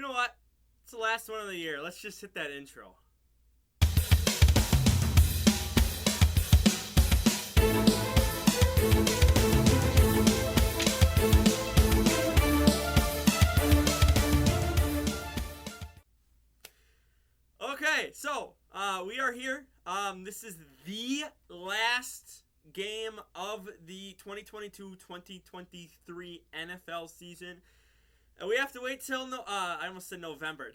know what? It's the last one of the year. Let's just hit that intro. Okay, so we are here. This is the last game of the 2022-2023 NFL season. And we have to wait till, I almost said November,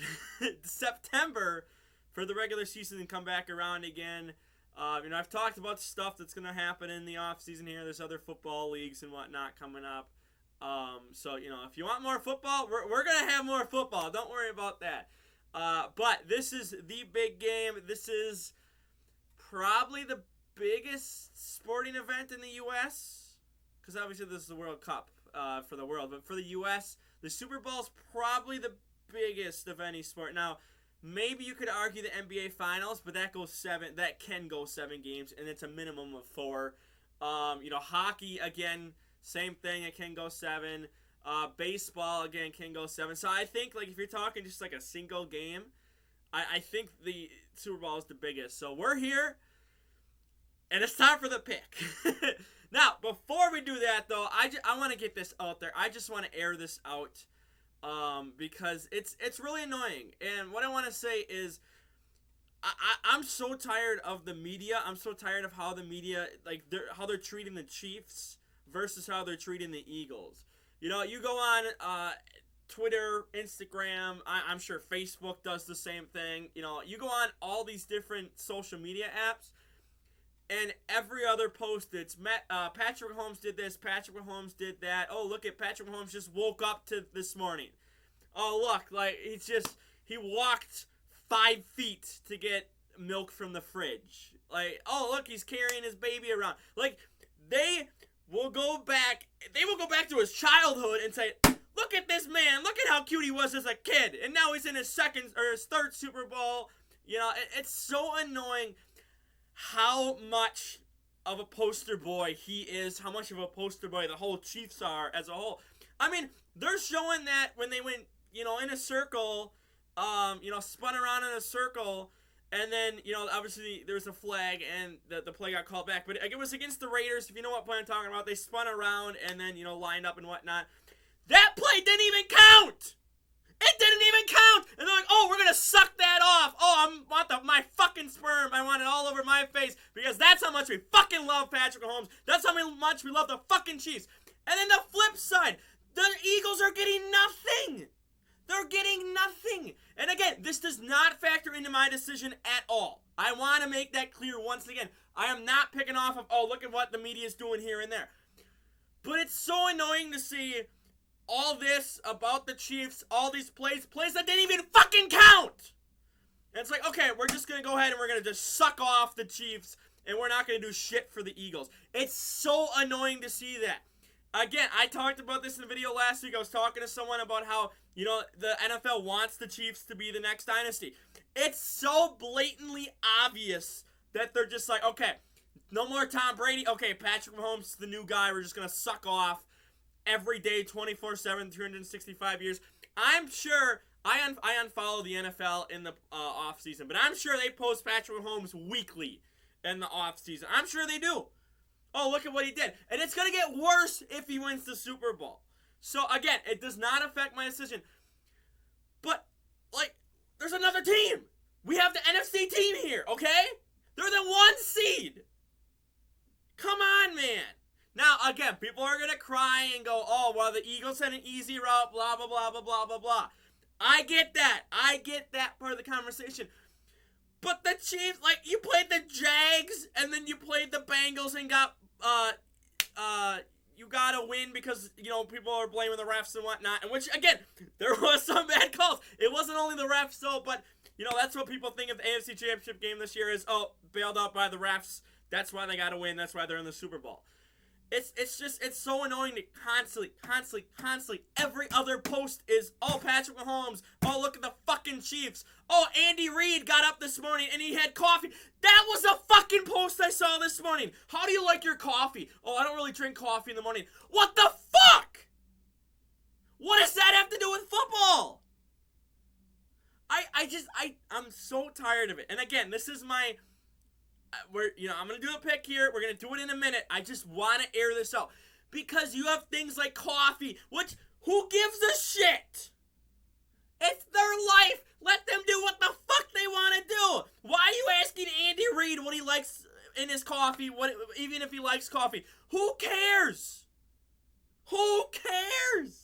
September for the regular season and come back around again. I've talked about the stuff that's going to happen in the offseason here. There's other football leagues and whatnot coming up. So, if you want more football, we're going to have more football. Don't worry about that. But this is the big game. This is probably the biggest sporting event in the U.S. Because obviously this is the World Cup for the world. But for the U.S., the Super Bowl is probably the biggest of any sport. Now, maybe you could argue the NBA Finals, but that can go 7 games, and it's a minimum of 4. Hockey, again, same thing. It can go 7. Baseball, again, can go 7. So I think, if you're talking just like a single game, I think the Super Bowl is the biggest. So we're here, and it's time for the pick. Now, before we do that, though, I want to get this out there. I just want to air this out because it's really annoying. And what I want to say is I'm so tired of the media. I'm so tired of how the media, how they're treating the Chiefs versus how they're treating the Eagles. You go on Twitter, Instagram, I'm sure Facebook does the same thing. You go on all these different social media apps, and every other post, it's Patrick Mahomes did this, Patrick Mahomes did that. Oh, look at Patrick Mahomes just woke up to this morning. Oh, look, he walked 5 feet to get milk from the fridge. Oh, look, he's carrying his baby around. They will go back to his childhood and say, look at this man, look at how cute he was as a kid, and now he's in his 3rd Super Bowl. It's so annoying how much of a poster boy he is, how much of a poster boy the whole Chiefs are as a whole. I mean, they're showing that when they went, in a circle, spun around in a circle, and then, obviously there was a flag and the play got called back. But it was against the Raiders, if you know what play I'm talking about. They spun around and then, lined up and whatnot. That play didn't even count! It didn't even count! And they're like, oh, we're going to suck that off. Oh, I want my fucking sperm. I want it all over my face because that's how much we fucking love Patrick Mahomes. That's how much we love the fucking Chiefs. And then the flip side, the Eagles are getting nothing. They're getting nothing. And again, this does not factor into my decision at all. I want to make that clear once again. I am not picking off of, oh, look at what the media is doing here and there. But it's so annoying to see all this about the Chiefs, all these plays that didn't even fucking count. And it's like, okay, we're just going to go ahead and we're going to just suck off the Chiefs and we're not going to do shit for the Eagles. It's so annoying to see that. Again, I talked about this in the video last week. I was talking to someone about how, the NFL wants the Chiefs to be the next dynasty. It's so blatantly obvious that they're just like, okay, no more Tom Brady. Okay, Patrick Mahomes is the new guy. We're just going to suck off every day, 24/7, 365 years. I'm sure I unfollow the NFL in the offseason, but I'm sure they post Patrick Mahomes weekly in the offseason. I'm sure they do. Oh, look at what he did. And it's going to get worse if he wins the Super Bowl. So, again, it does not affect my decision. But, there's another team. We have the NFC team here, okay? They're the 1 seed. Come on, man. Now, again, people are going to cry and go, oh, well, the Eagles had an easy route, blah, blah, blah, blah, blah, blah, blah. I get that. I get that part of the conversation. But the Chiefs, you played the Jags, and then you played the Bengals and got, you got to win because, people are blaming the refs and whatnot. And which, again, there was some bad calls. It wasn't only the refs, though, but, that's what people think of the AFC Championship game this year is, oh, bailed out by the refs. That's why they got to win. That's why they're in the Super Bowl. It's so annoying to constantly, every other post is, oh, Patrick Mahomes, oh, look at the fucking Chiefs, oh, Andy Reid got up this morning and he had coffee. That was a fucking post I saw this morning. How do you like your coffee? Oh, I don't really drink coffee in the morning. What the fuck? What does that have to do with football? I'm so tired of it. And again, this is my, I'm going to do a pick here. We're going to do it in a minute. I just want to air this out. Because you have things like coffee, which, who gives a shit? It's their life. Let them do what the fuck they want to do. Why are you asking Andy Reid what he likes in his coffee, even if he likes coffee? Who cares? Who cares?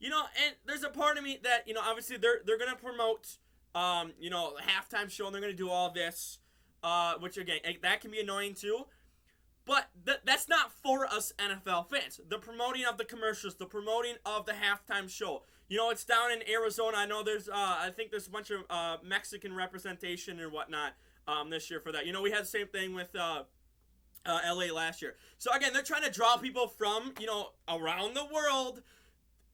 And there's a part of me that, obviously they're going to promote, the halftime show, and they're going to do all this, which, again, that can be annoying too. But that's not for us NFL fans. The promoting of the commercials, the promoting of the halftime show. It's down in Arizona. I know I think there's a bunch of Mexican representation and whatnot this year for that. We had the same thing with LA last year. So again, they're trying to draw people from, around the world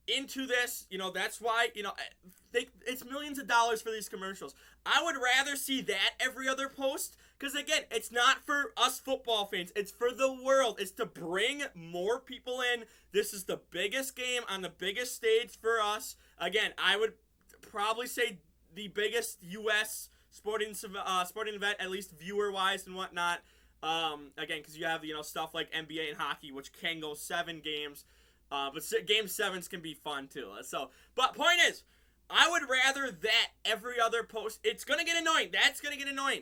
into this. That's why, it's millions of dollars for these commercials. I would rather see that every other post. Because, again, it's not for us football fans. It's for the world. It's to bring more people in. This is the biggest game on the biggest stage for us. Again, I would probably say the biggest U.S. sporting event, at least viewer-wise and whatnot. Again, because you have, stuff like NBA and hockey, which can go 7 games. But game 7s can be fun, too. But point is, I would rather that every other post. It's going to get annoying. That's going to get annoying.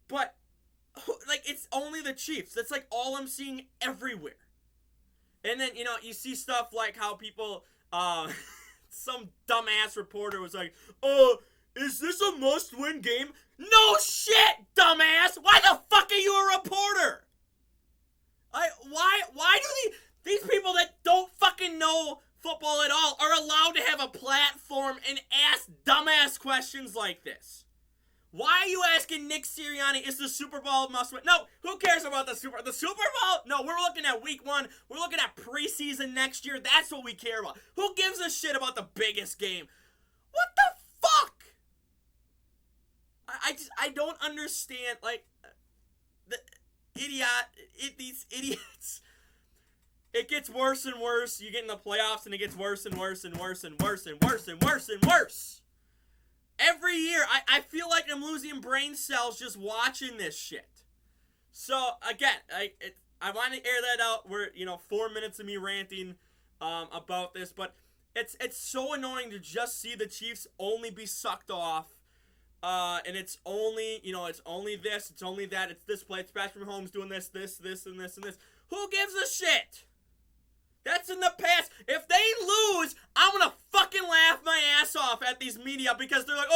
But, it's only the Chiefs. That's, all I'm seeing everywhere. And then, you see stuff like how people, some dumbass reporter was like, is this a must-win game? No shit, dumbass! Why the fuck are you a reporter? Why do these people that don't fucking know football at all are allowed to have a platform and ask dumbass questions like this? Why are you asking Nick Sirianni, is the Super Bowl must win? No, who cares about the Super Bowl? No, we're looking at week 1. We're looking at preseason next year. That's what we care about. Who gives a shit about the biggest game? What the fuck? I don't understand, these idiots. It gets worse and worse. You get in the playoffs and it gets worse and worse and worse and worse and worse and worse and worse. Every year, I feel like I'm losing brain cells just watching this shit. So, again, I want to air that out. We're, 4 minutes of me ranting about this. But it's so annoying to just see the Chiefs only be sucked off. And it's only, it's only this, it's only that, it's this play, it's Patrick Mahomes doing this, and this, and this. Who gives a shit? That's in the past. If they lose, I'm going to fucking laugh my ass off at these media because they're like,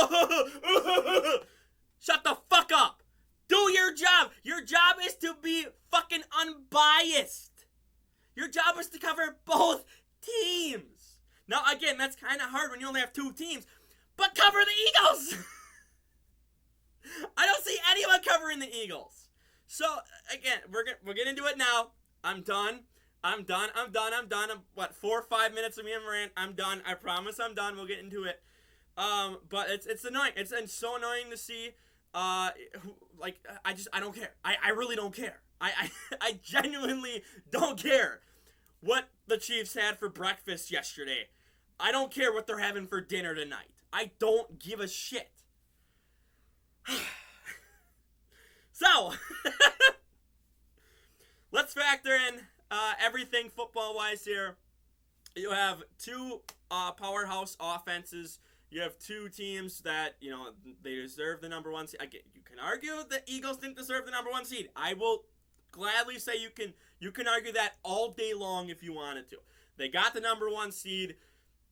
shut the fuck up. Do your job. Your job is to be fucking unbiased. Your job is to cover both teams. Now, again, that's kind of hard when you only have 2 teams, but cover the Eagles. I don't see anyone covering the Eagles. So, again, we're getting into it now. I'm done. I'm 4 or 5 minutes of me and rant. I'm done. I promise I'm done. We'll get into it. But it's annoying. It's so annoying to see. I don't care. I really don't care. I genuinely don't care what the Chiefs had for breakfast yesterday. I don't care what they're having for dinner tonight. I don't give a shit. So, let's factor in everything football-wise here. You have 2 powerhouse offenses. You have 2 teams that, they deserve the number 1 seed. You can argue the Eagles didn't deserve the number 1 seed. I will gladly say you can argue that all day long if you wanted to. They got the number 1 seed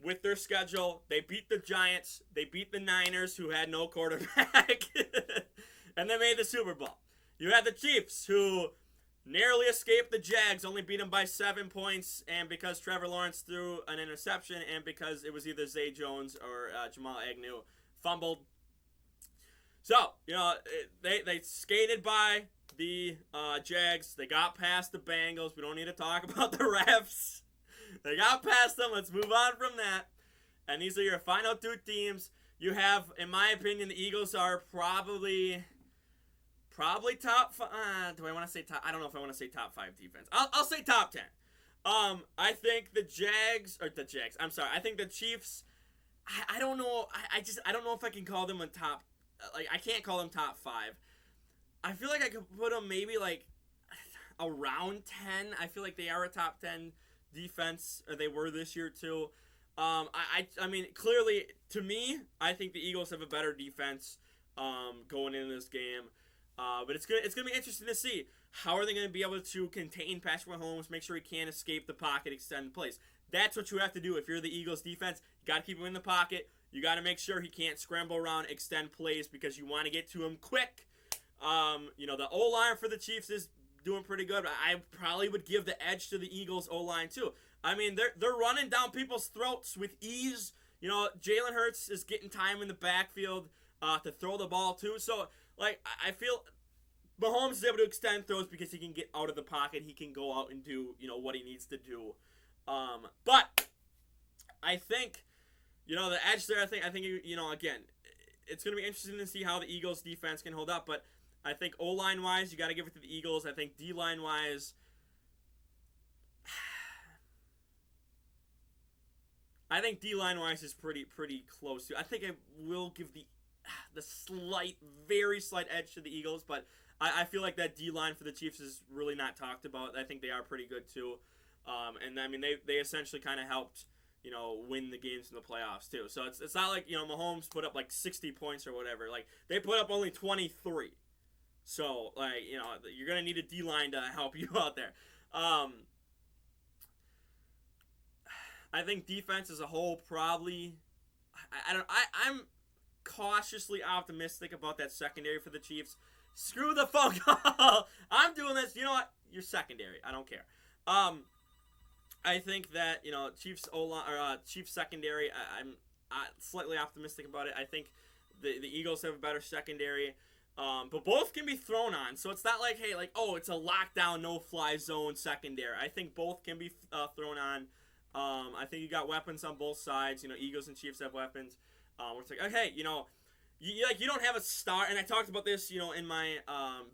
with their schedule. They beat the Giants. They beat the Niners, who had no quarterback. And they made the Super Bowl. You had the Chiefs, who narrowly escaped the Jags, only beat them by 7 points, and because Trevor Lawrence threw an interception, and because it was either Zay Jones or Jamal Agnew fumbled. So, they skated by the Jags. They got past the Bengals. We don't need to talk about the refs. They got past them. Let's move on from that. And these are your final 2 teams. You have, in my opinion, the Eagles are probably top 5. Do I want to say top? I don't know if I want to say top 5 defense. I'll say top 10. I think I think the Chiefs I don't know. I don't know if I can call them a top. Like, I can't call them top 5. I feel like I could put them maybe like around 10. I feel like they are a top 10 defense, or they were this year too. I mean, clearly, to me, I think the Eagles have a better defense going into this game. But it's gonna be interesting to see how are they going to be able to contain Patrick Mahomes, make sure he can't escape the pocket, extend plays. That's what you have to do if you're the Eagles defense. You got to keep him in the pocket. You got to make sure he can't scramble around, extend plays, because you want to get to him quick. The O-line for the Chiefs is doing pretty good. I probably would give the edge to the Eagles O-line too. I mean, they're running down people's throats with ease. Jalen Hurts is getting time in the backfield to throw the ball too. So, I feel Mahomes is able to extend throws because he can get out of the pocket. He can go out and do, what he needs to do. But I think, the edge there, I think, again, it's going to be interesting to see how the Eagles defense can hold up. But I think O-line wise, you got to give it to the Eagles. I think D-line wise, is pretty close to. I think I will give the very slight edge to the Eagles, but I feel like that D-line for the Chiefs is really not talked about. I think they are pretty good too. And I mean, they essentially kind of helped, win the games in the playoffs too. So it's not like, Mahomes put up like 60 points or whatever. Like, they put up only 23. So, you're going to need a D-line to help you out there. I think defense as a whole probably, I'm cautiously optimistic about that secondary for the Chiefs. Screw the phone call. I'm doing this. You know what? You're secondary. I don't care. I think that, Chiefs O-line or Chiefs secondary, I'm slightly optimistic about it. I think the Eagles have a better secondary. But both can be thrown on. So it's not like, hey, it's a lockdown, no-fly zone secondary. I think both can be thrown on. I think you got weapons on both sides. Eagles and Chiefs have weapons. It's like, okay, you don't have a star, and I talked about this, in my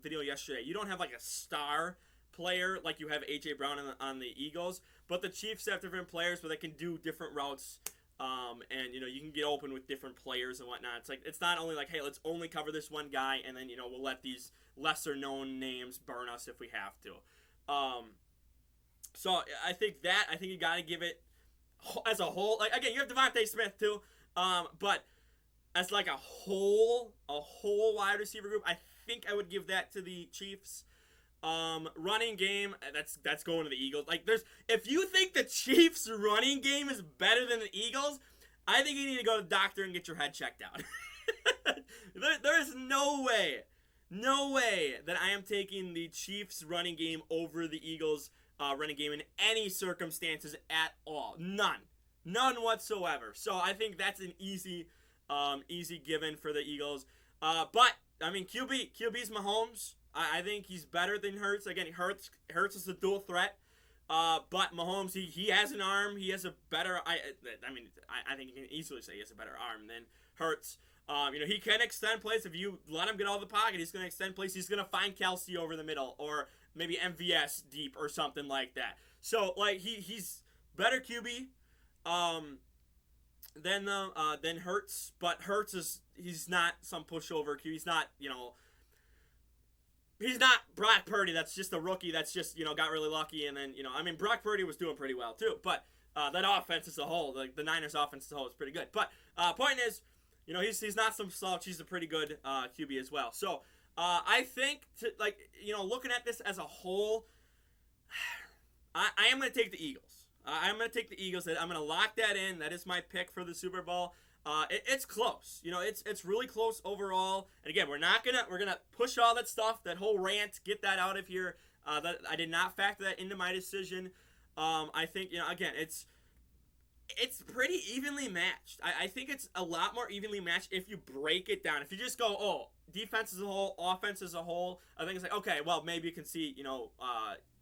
video yesterday. You don't have like a star player like you have A.J. Brown on the Eagles, but the Chiefs have different players where they can do different routes, and you can get open with different players and whatnot. It's like, it's not only like, hey, let's only cover this one guy, and then we'll let these lesser known names burn us if we have to. So I think you got to give it as a whole. Like, again, you have Devontae Smith too, but as like a whole wide receiver group, I think I would give that to the Chiefs. Running game, that's going to the Eagles. Like, if you think the Chiefs' running game is better than the Eagles, I think you need to go to the doctor and get your head checked out. There is no way that I am taking the Chiefs' running game over the Eagles' running game in any circumstances at all. None whatsoever. So I think that's an easy given for the Eagles. But I mean, QB's Mahomes. I think he's better than Hurts. Again, Hurts is a dual threat. But Mahomes, he has an arm. He has a better. I think you can easily say he has a better arm than Hurts. He can extend plays. If you let him get out of the pocket, he's going to extend plays. He's going to find Kelsey over the middle, or maybe MVS deep or something like that. So, he's better QB than Hurts, but Hurts he's not some pushover QB. He's not, he's not Brock Purdy. That's just a rookie that's just, got really lucky. And then, Brock Purdy was doing pretty well too. But that offense as a whole, the Niners offense as a whole is pretty good. But point is, he's not some slouch. He's a pretty good QB as well. So I think, looking at this as a whole, I am going to take the Eagles. I'm going to take the Eagles. I'm going to lock that in. That is my pick for the Super Bowl. It's close. It's really close overall. And again, we're gonna push all that stuff, that whole rant, get that out of here. That I did not factor that into my decision. I think, again, it's pretty evenly matched. I think it's a lot more evenly matched if you break it down. If you just go, defense as a whole, offense as a whole, I think it's like, okay, well, maybe you can see,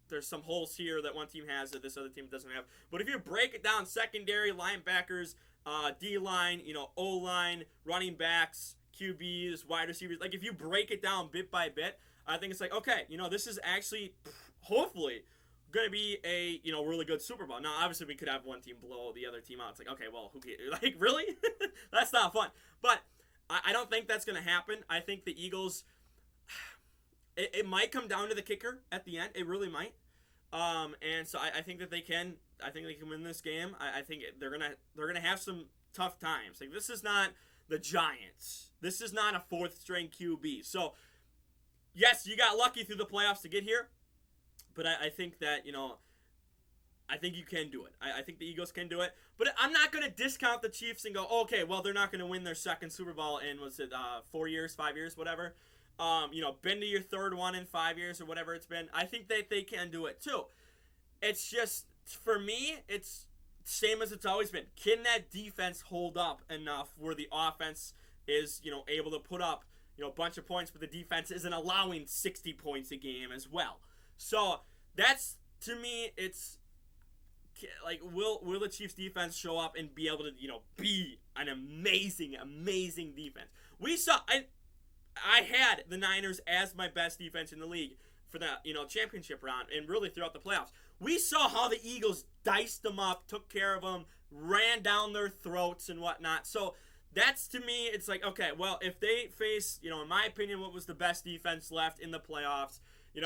there's some holes here that one team has that this other team doesn't have. But if you break it down, secondary, linebackers, D-line, O-line, running backs, QBs, wide receivers, if you break it down bit by bit, I think it's like, okay, this is actually, hopefully, going to be a, really good Super Bowl. Now, obviously, we could have one team blow the other team out. It's like, okay, well, who cares? Like, really? That's not fun. But I don't think that's going to happen. I think the Eagles, it might come down to the kicker at the end. It really might. And so I think that they can. I think they can win this game. I think they're gonna have some tough times. Like, this is not the Giants. This is not a fourth string QB. So yes, you got lucky through the playoffs to get here, but I think that I think you can do it. I think the Eagles can do it. But I'm not going to discount the Chiefs and go, okay, well, they're not going to win their second Super Bowl in, 4 years, 5 years, whatever. Been to your third one in 5 years or whatever it's been. I think that they can do it too. It's just, for me, it's same as it's always been. Can that defense hold up enough where the offense is, able to put up, a bunch of points, but the defense isn't allowing 60 points a game as well. So that's, to me, it's like, will the Chiefs defense show up and be able to, be an amazing defense? We saw, I had the Niners as my best defense in the league for the, championship round and really throughout the playoffs. We saw how the Eagles diced them up, took care of them, ran down their throats and whatnot. So that's, to me, it's like, okay, well, if they face, in my opinion, what was the best defense left in the playoffs,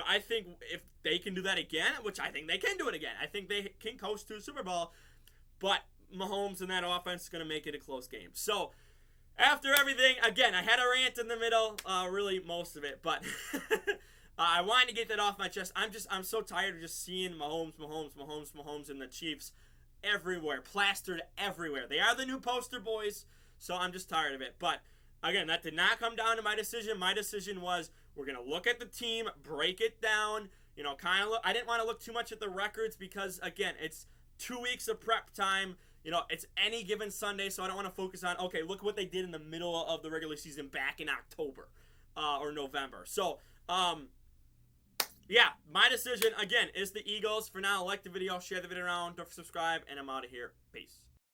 I think if they can do that again, which I think they can do it again, I think they can coast to a Super Bowl, but Mahomes and that offense is going to make it a close game. So after everything, again, I had a rant in the middle, really most of it, but I wanted to get that off my chest. I'm so tired of just seeing Mahomes, and the Chiefs everywhere, plastered everywhere. They are the new poster boys, so I'm just tired of it. But again, that did not come down to my decision. My decision was, we're going to look at the team, break it down, kind of look. I didn't want to look too much at the records because, again, it's 2 weeks of prep time. It's any given Sunday, so I don't want to focus on, okay, look what they did in the middle of the regular season back in October or November. So, yeah, my decision, again, is the Eagles. For now, like the video, share the video around, don't forget to subscribe, and I'm out of here. Peace.